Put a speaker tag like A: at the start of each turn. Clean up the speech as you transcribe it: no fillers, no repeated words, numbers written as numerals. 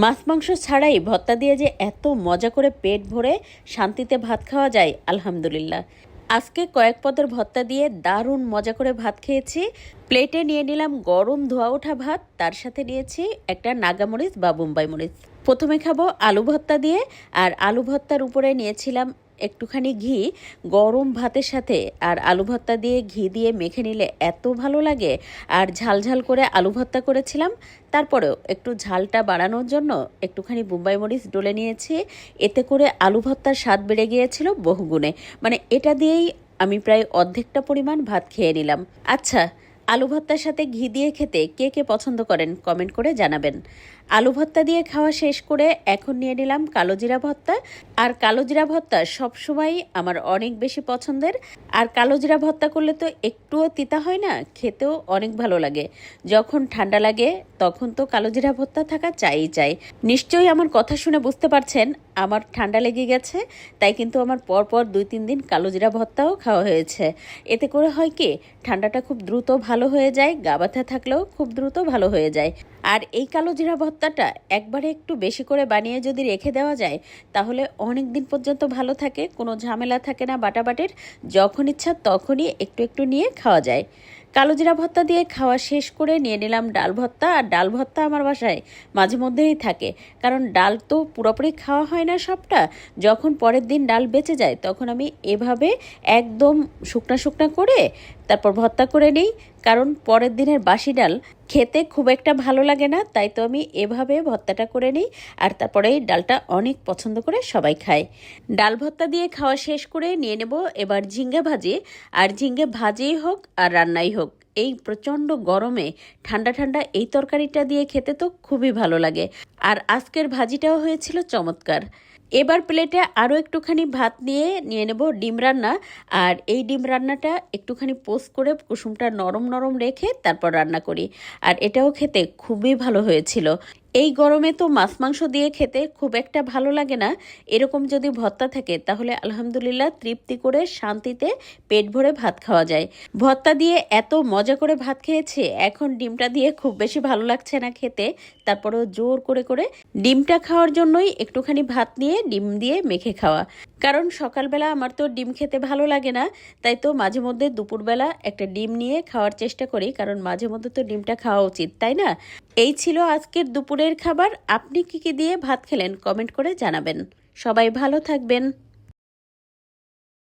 A: মাছ মাংস ছাড়াই ভর্তা দিয়ে যে এত মজা করে পেট ভরে শান্তিতে ভাত খাওয়া যায়, আলহামদুলিল্লাহ। আজকে কয়েক পদের ভর্তা দিয়ে দারুণ মজা করে ভাত খেয়েছি। প্লেটে নিয়ে নিলাম গরম ধোয়া ওঠা ভাত, তার সাথে নিয়েছি একটা নাগামরিচ বা বোম্বাই মরিচ। প্রথমে খাবো আলু ভর্তা দিয়ে, আর আলু ভর্তার উপরে নিয়েছিলাম একটুখানি ঘি। গরম ভাতের সাথে আর আলু ভর্তা দিয়ে ঘি দিয়ে মেখে নিলে এত ভালো লাগে। আর ঝালঝাল করে আলু ভর্তা করেছিলাম, তারপরেও একটু ঝালটা বাড়ানোর জন্য একটুখানি বোম্বাই মরিচ ডলে নিয়েছি। এতে করে আলু ভর্তার স্বাদ বেড়ে গিয়েছিল বহুগুণে। মানে এটা দিয়েই আমি প্রায় অর্ধেকটা পরিমাণ ভাত খেয়ে নিলাম। আচ্ছা, আলু ভর্তার সাথে ঘি দিয়ে খেতে কে কে পছন্দ করেন কমেন্ট করে জানাবেন। আলু ভর্তা দিয়ে খাওয়া শেষ করে এখন নিয়ে নিলাম কালোজিরা ভর্তা। আর কালোজিরা ভর্তা সবসময় আমার অনেক বেশি পছন্দের। আর কালোজিরা ভর্তা করলে তো একটুও তিতা হয় না, খেতেও অনেক ভালো লাগে। যখন ঠান্ডা লাগে তখন তো কালোজিরা ভর্তা থাকা চাই। নিশ্চয়ই আমার কথা শুনে বুঝতে পারছেন আমার ঠান্ডা লেগে গেছে, তাই কিন্তু আমার পরপর 2-3 দিন কালোজিরা ভর্তাও খাওয়া হয়েছে। এতে করে হয় কি, ঠান্ডাটা খুব দ্রুত ভালো হয়ে যায়, গা ব্যথা থাকলেও খুব দ্রুত ভালো হয়ে যায়। আর এই কালোজিরা ভর্তাটা একবারে একটু বেশি করে বানিয়ে যদি রেখে দেওয়া যায় তাহলে অনেক দিন পর্যন্ত ভালো থাকে, কোনো ঝামেলা থাকে না বাটাবাটির। যখন ইচ্ছা তখনই একটু একটু নিয়ে খাওয়া যায়। কালোজিরা ভর্তা দিয়ে খাওয়া শেষ করে নিয়ে নিলাম ডাল ভর্তা। আর ডাল ভর্তা আমার বাসায় মাঝে মধ্যেই থাকে, কারণ ডাল তো পুরোপুরি খাওয়া হয় না সবটা। যখন পরের দিন ডাল বেঁচে যায় তখন আমি এভাবে একদম শুকনা শুকনা করে তারপর ভর্তা করে নিই, কারণ পরের দিনের বাসি ডাল খেতে খুব একটা ভালো লাগে না। তাই তো আমি এভাবে ভর্তাটা করে নিই, আর তারপরে এই ডালটা অনেক পছন্দ করে সবাই খায়। ডাল ভর্তা দিয়ে খাওয়া শেষ করে নিয়ে নেব এবার ঝিঙ্গে ভাজি। আর ঝিঙ্গে ভাজিই হোক আর রান্নাই হোক, এই প্রচণ্ড গরমে ঠান্ডা ঠান্ডা এই তরকারিটা দিয়ে খেতে তো খুবই ভালো লাগে। আর আজকের ভাজিটাও হয়েছিল চমৎকার। এবার প্লেটে আরও একটুখানি ভাত নিয়ে নেব ডিম রান্না। আর এই ডিম রান্নাটা একটুখানি পোস্ট করে কুসুমটা নরম নরম রেখে তারপর রান্না করি, আর এটাও খেতে খুবই ভালো হয়েছিল। এই গরমে তো মাছ মাংস দিয়ে খেতে খুব একটা ভালো লাগে না, এরকম যদি ভর্তা থাকে তাহলে আলহামদুলিল্লাহ তৃপ্তি করে শান্তিতে পেট ভরে ভাত খাওয়া যায়। ভর্তা দিয়ে এত মজা করে ভাত খেয়েছে, এখন ডিমটা দিয়ে খুব বেশি ভালো লাগছে না খেতে। তারপরেও জোর করে করে ডিমটা খাওয়ার জন্যই একটুখানি ভাত নিয়ে ডিম দিয়ে মেখে খাওয়া। কারণ সকালবেলা আমার তো ডিম খেতে ভালো লাগে না, তাই তো মাঝে মধ্যে দুপুরবেলা একটা ডিম নিয়ে খাওয়ার চেষ্টা করি, কারণ মাঝে মধ্যে তো ডিমটা খাওয়া উচিত, তাই না? এই ছিল আজকের দুপুরের খাবার। আপনি কি কি দিয়ে ভাত খেলেন কমেন্ট করে জানাবেন। সবাই ভালো থাকবেন।